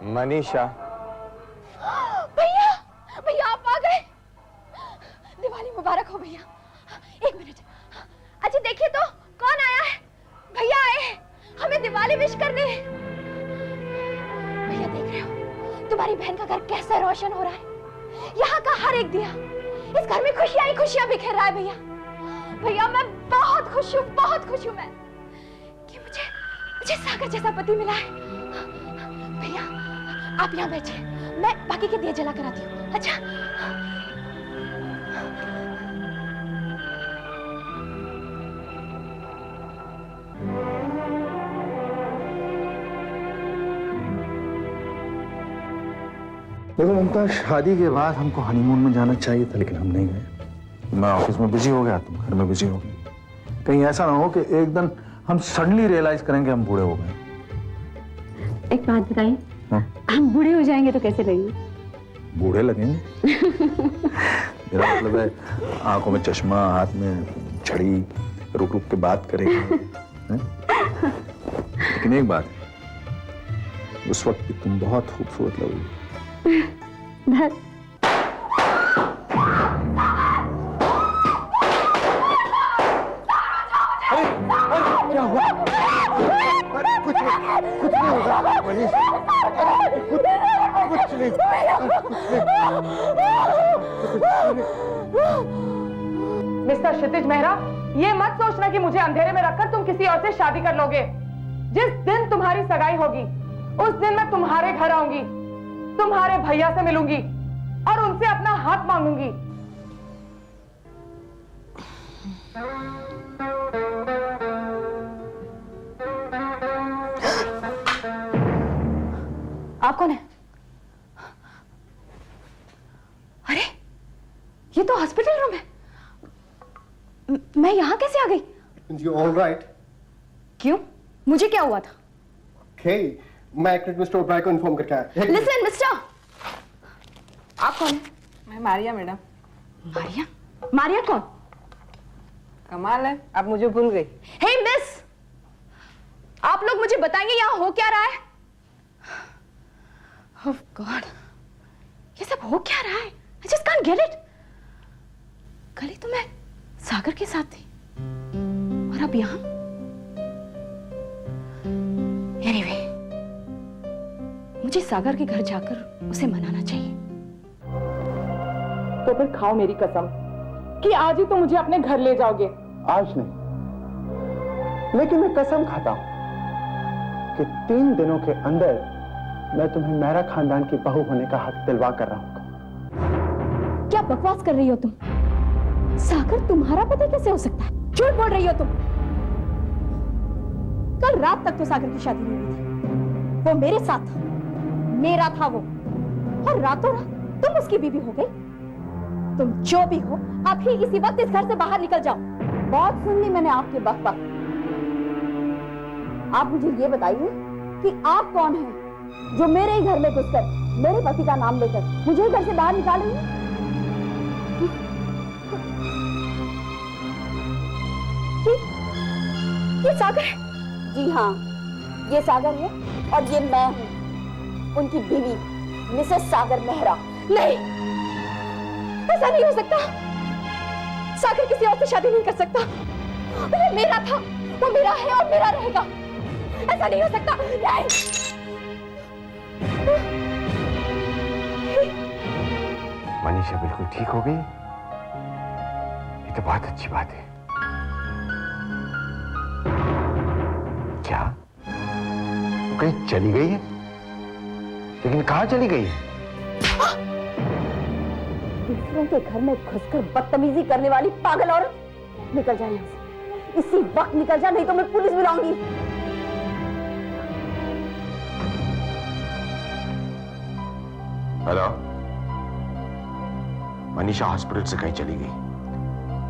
मनीषा। भैया, भैया आप आ गए। दिवाली मुबारक हो भैया। एक मिनट, अच्छा देखिए तो कौन आया है। भैया आए हैं हमें दिवाली विश करने। भैया देख रहे हो तुम्हारी बहन का घर कैसा रोशन हो रहा है। यहाँ का हर एक दिया इस घर में खुशियां ही खुशियां बिखेर रहा है। भैया भैया मैं बहुत खुश हूँ मैं कि मुझे सागर जैसा पति मिला है। भैया आप यहाँ बैठिए, मैं बाकी के दिए जला कर आती हूँ। अच्छा देखो ममता, शादी के बाद हमको हनीमून में जाना चाहिए था, लेकिन हम नहीं गए। मैं ऑफिस में बिजी हो गया, तुम घर में बिजी हो गई। कहीं ऐसा ना हो कि एक दिन हम सडनली रियलाइज करेंगे हम बूढ़े हो गए। एक बात बताइए, हम बूढ़े हो जाएंगे तो कैसे लगेंगे? बूढ़े लगेंगे? मेरा मतलब है आंखों में चश्मा, हाथ में छड़ी, रुक रुक के बात करेंगे। लेकिन एक बात है, उस वक्त भी तुम बहुत खूबसूरत लगोगी। क्या हुआ? कुछ नहीं होगा मनीष, कुछ नहीं। मिस्टर क्षितिज मेहरा, ये मत सोचना कि मुझे अंधेरे में रखकर तुम किसी और से शादी कर लोगे। जिस दिन तुम्हारी सगाई होगी उस दिन मैं तुम्हारे घर आऊंगी, तुम्हारे भैया से मिलूंगी और उनसे अपना हाथ मांगूंगी। आप कौन है? अरे ये तो हॉस्पिटल रूम है। मैं यहां कैसे आ गई? You all right? क्यों? मुझे क्या हुआ था? Okay, मैं एक मिनट मिस्टर ओब्राय को इन्फॉर्म करके आया। लिसन मिस्टर, आप कौन है? मैं मारिया मैडम। मारिया? मारिया कौन? कमाल है, आप मुझे भूल गई। हे मिस, आप लोग मुझे बताएंगे यहाँ हो क्या रहा है? Oh God, ये सब हो क्या रहा है? I just can't get it. कल ही तो मैं सागर के साथ थी और अब यहाँ। Anyway, मुझे सागर के घर जाकर उसे मनाना चाहिए। तो फिर खाओ मेरी कसम कि आज ही तो मुझे अपने घर ले जाओगे। आज नहीं, लेकिन मैं कसम खाता हूं कि 3 दिनों के अंदर मैं तुम्हें मेहरा खानदान की बहू होने का हक दिलवा कर रहा हूं। क्या बकवास कर रही हो तुम? सागर तुम्हारा पति कैसे हो सकता है? झूठ बोल रही हो तुम। कल रात तक तो सागर की शादी नहीं हुई थी। वो मेरे साथ था, मेरा था वो, और रातों रात तुम उसकी बीवी हो गई। तुम जो भी हो अभी इसी वक्त इस घर से बाहर निकल जाओ। बहुत सुन ली मैंने आपके बक। आप मुझे ये बताइए कि आप कौन हैं जो मेरे ही घर में घुसकर मेरे पति का नाम लेकर मुझे घर से बाहर निकालेंगे? ये सागर है? जी हाँ, ये सागर है और ये मैं हूँ उनकी बीवी मिसेस सागर मेहरा। नहीं, ऐसा नहीं हो सकता। सागर किसी और से शादी नहीं कर सकता। वो मेरा था, वो मेरा है और मेरा रहेगा। ऐसा नहीं हो सकता। नहीं। मनीषा बिल्कुल ठीक हो गई, ये तो बहुत अच्छी बात है। क्या वो कहीं चली गई है? लेकिन कहाँ चली गई है? दूसरों के घर में घुसकर बदतमीजी करने वाली पागल औरत, निकल जा यहाँ से। इसी वक्त निकल जा, नहीं तो मैं पुलिस बुलाऊंगी। हेलो, मनीषा हॉस्पिटल से कहीं चली गई।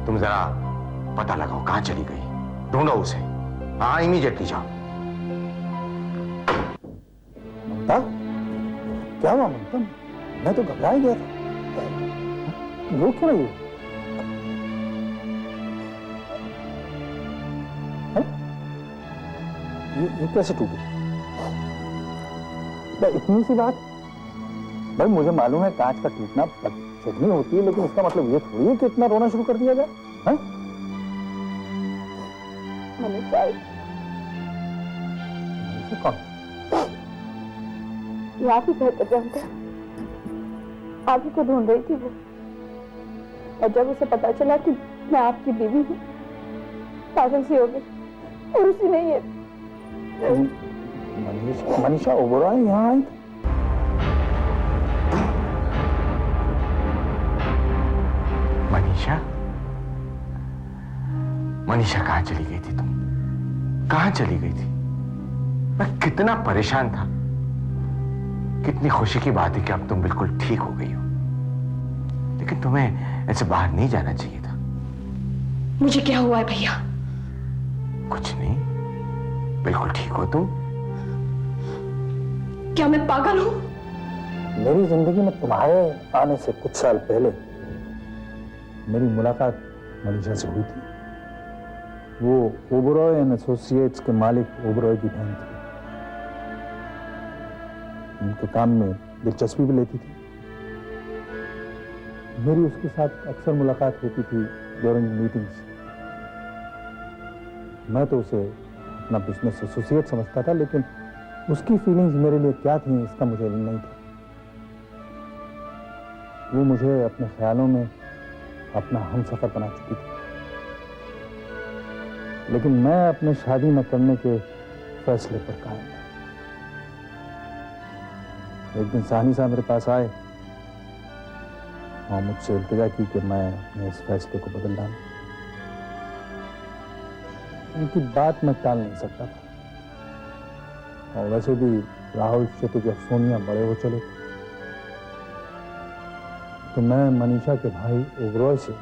तुम जरा पता लगाओ कहां चली गई, ढूंढो उसे। हाँ, इमीडिएटली जाओ। ममता, क्या हुआ ममता? मैं तो घबरा ही गया था। रो क्यों रही हो? ये कैसे टूटी? इतनी सी बात। भाई मुझे मालूम है कांच का टूटना बदशगुनी होती है, लेकिन इसका मतलब ये थोड़ी है कि इतना रोना शुरू कर दिया जाए। हैं? मनीषा कौन? ये आप ही बेहतर जानते हैं। आप ही को ढूंढ रही थी वो, और जब उसे पता चला कि मैं आपकी बीवी हूँ, पागल सी हो गई। और उसी ने ये मनीषा ओबेरॉय यहाँ आई थी? मनीषा, मनीषा कहाँ चली गई थी तुम? कहाँ चली गई थी? मैं कितना परेशान था। कितनी खुशी की बात है कि अब तुम बिल्कुल ठीक हो गई हो, लेकिन तुम्हें ऐसे बाहर नहीं जाना चाहिए था। मुझे क्या हुआ है भैया? कुछ नहीं, बिल्कुल ठीक हो तुम। क्या मैं पागल हूँ? मेरी जिंदगी में तुम्हारे आने से कुछ साल पहले मेरी मुलाकात मनीषा से हुई थी। वो ओबेरॉय एंड एसोसिएट्स के मालिक ओबेरॉय की बहन थी। उनके काम में दिलचस्पी भी लेती थी। मेरी उसके साथ अक्सर मुलाकात होती थी ड्यूरिंग मीटिंग्स। मैं तो उसे अपना बिजनेस एसोसिएट समझता था, लेकिन उसकी फीलिंग्स मेरे लिए क्या थी इसका मुझे इल्म नहीं था। वो मुझे अपने ख्यालों में अपना हमसफर बना चुकी थी, लेकिन मैं अपने शादी न करने के फैसले पर कायम था। एक दिन साहनी साहब मेरे पास आए और मुझसे इल्तिजा की कि मैं अपने इस फैसले को बदल डालूं। उनकी बात मैं टाल नहीं सकता था, और वैसे भी राहुल, क्षितिज और सोनिया बड़े हो चले थे। तो मैं मनीषा के भाई ओबेरॉय से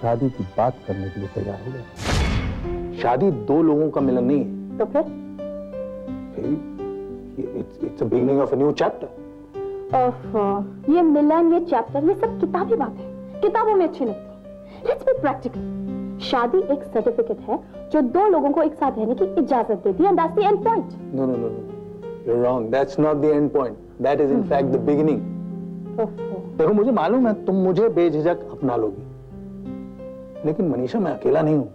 शादी की बात करने के लिए तैयार हो गया। शादी दो लोगों का मिलन नहीं है। तो फिर It's the beginning of a new chapter. ये मिलन, ये चैप्टर, ये सब किताबी बात है, किताबों में अच्छी लगती। Let's be practical. शादी एक सर्टिफिकेट है जो दो लोगों को एक साथ रहने की इजाजत देती है, and that's the end point. No. You're wrong. That's not the end point. That is in fact the beginning. देखो, मुझे मालूम है तुम मुझे बेझिझक अपना लोगी, लेकिन मनीषा मैं अकेला नहीं हूँ।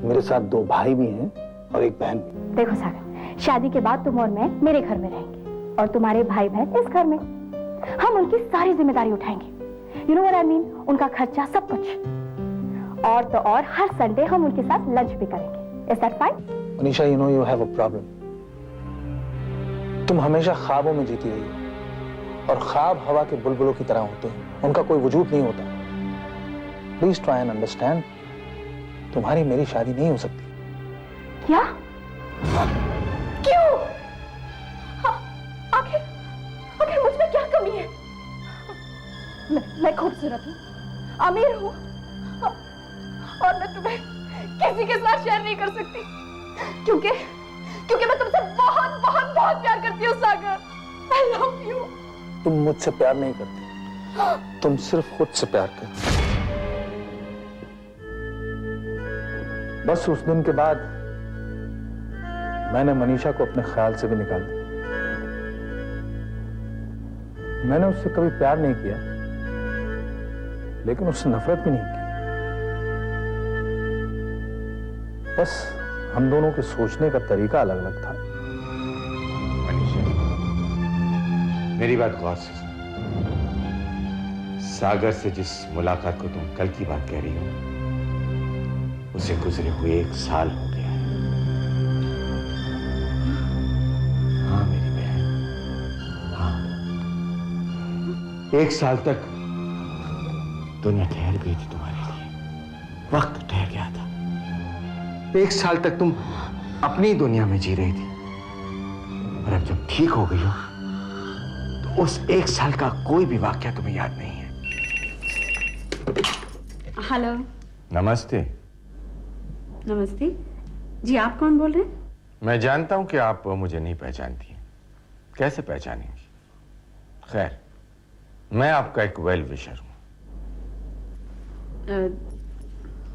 मेरे साथ दो भाई भी हैं और एक बहन भी। देखो सागर, शादी के बाद तुम और मैं मेरे घर में रहेंगे और तुम्हारे भाई बहन इस घर में। हम उनकी सारी जिम्मेदारी उठाएंगे। You know what I mean? उनका खर्चा, सब कुछ। और तो और हर संडे हम उनके साथ लंच भी करेंगे। Is that fine? Manisha, you know you have a problem. तुम हमेशा ख्वाबों में जीती रही हो, और ख्वाब हवा के बुलबुलों की तरह होते हैं, उनका कोई वजूद नहीं होता। प्लीज ट्राई एंड अंडरस्टैंड, तुम्हारी मेरी शादी नहीं हो सकती। क्या? क्यों? आखिर मुझ में क्या कमी है? मैं खूबसूरत हूँ, अमीर हूँ, और मैं तुम्हें किसी के साथ शेयर नहीं कर सकती, क्योंकि मैं तुमसे बहुत बहुत बहुत प्यार करती हूँ सागर। I love you. तुम मुझसे प्यार नहीं करती, तुम सिर्फ खुद से प्यार करती। बस उस दिन के बाद मैंने मनीषा को अपने ख्याल से भी निकाल दिया। मैंने उससे कभी प्यार नहीं किया, लेकिन उससे नफरत भी नहीं की। बस हम दोनों के सोचने का तरीका अलग अलग था। मनीषा, मेरी बात गौर से सुनो। सागर से जिस मुलाकात को तुम कल की बात कह रही हो, उसे गुजरे हुए 1 साल हो गया है। हाँ मेरी बहन, हाँ। 1 साल तक दुनिया ठहर गई थी तुम्हारे लिए, वक्त ठहर गया था। 1 साल तक तुम अपनी दुनिया में जी रही थी, और अब जब ठीक हो गई हो तो उस 1 साल का कोई भी वाकया तुम्हें याद नहीं है। हेलो। नमस्ते। नमस्ते जी, आप कौन बोल रहे हैं? मैं जानता हूं कि आप मुझे नहीं पहचानती, कैसे पहचानेंगी? खैर, मैं आपका एक वेल विशर हूं।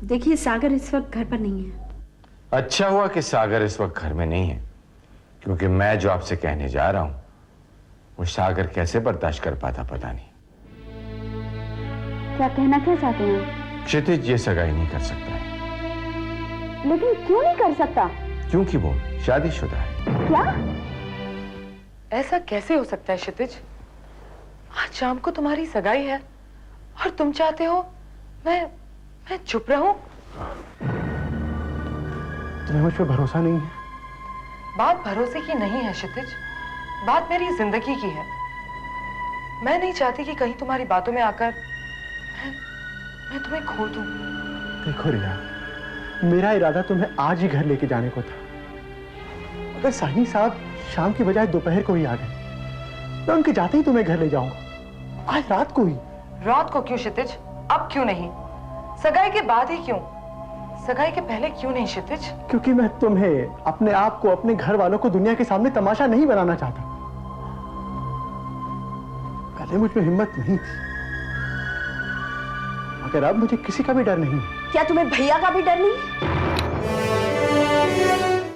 देखिए, सागर इस वक्त घर पर नहीं है। अच्छा हुआ कि सागर इस वक्त घर में नहीं है, क्योंकि मैं जो आपसे कहने जा रहा हूं वो सागर कैसे बर्दाश्त कर पाता पता नहीं। क्या कहना क्या चाहते हैं? क्षितिज ये सगाई नहीं कर सकता है। लेकिन क्यों नहीं कर सकता? क्योंकि वो शादीशुदा है। क्या? ऐसा कैसे हो सकता है क्षितिज? आज शाम को तुम्हारी सगाई है और तुम चाहते हो मैं चुप रहूं? तुम्हें मुझ पर भरोसा नहीं है? बात भरोसे की नहीं है क्षितिज, बात मेरी जिंदगी की है। मैं नहीं चाहती कि कहीं तुम्हारी बातों में आकर मैं तुम्हें खो दूं। देखो रिया, मेरा इरादा तुम्हें आज ही घर लेके जाने को था। अगर साहिनी साहब शाम की बजाय दोपहर को ही आ गए तो उनके जाते ही तुम्हें घर ले जाऊंगा, आज रात को ही। रात को क्यों क्षितिज? अब क्यों नहीं? सगाई के बाद ही क्यों? सगाई के पहले क्यों नहीं क्षितिज? क्योंकि मैं तुम्हें, अपने आप को, अपने घर वालों को दुनिया के सामने तमाशा नहीं बनाना चाहता। पहले मुझ में हिम्मत नहीं थी, मगर अब मुझे किसी का भी डर नहीं है। क्या तुम्हें भैया का भी डर नहीं?